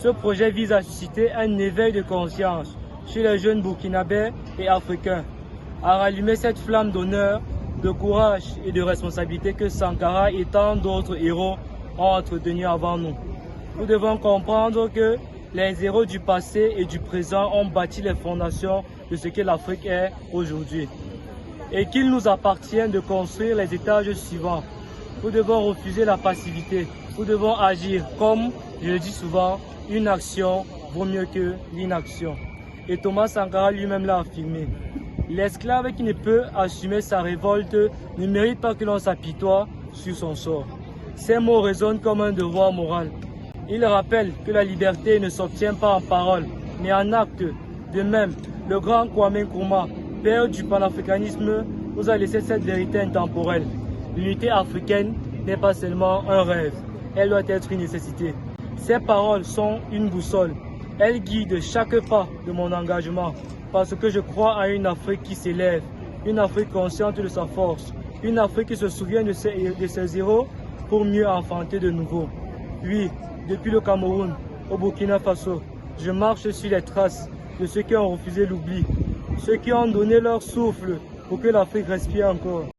Ce projet vise à susciter un éveil de conscience chez les jeunes burkinabés et africains, à rallumer cette flamme d'honneur, de courage et de responsabilité que Sankara et tant d'autres héros ont entretenu avant nous. Nous devons comprendre que les héros du passé et du présent ont bâti les fondations de ce que l'Afrique est aujourd'hui et qu'il nous appartient de construire les étages suivants. Nous devons refuser la passivité, nous devons agir comme, je le dis souvent, une action vaut mieux que l'inaction. Et Thomas Sankara lui-même l'a affirmé. L'esclave qui ne peut assumer sa révolte ne mérite pas que l'on s'apitoie sur son sort. Ces mots résonnent comme un devoir moral. Il rappelle que la liberté ne s'obtient pas en parole, mais en acte. De même, le grand Kwame Nkrumah, père du panafricanisme, nous a laissé cette vérité intemporelle. L'unité africaine n'est pas seulement un rêve, elle doit être une nécessité. Ces paroles sont une boussole. Elles guident chaque pas de mon engagement parce que je crois à une Afrique qui s'élève, une Afrique consciente de sa force, une Afrique qui se souvient de ses héros pour mieux enfanter de nouveau. Oui, depuis le Cameroun au Burkina Faso, je marche sur les traces de ceux qui ont refusé l'oubli, ceux qui ont donné leur souffle pour que l'Afrique respire encore.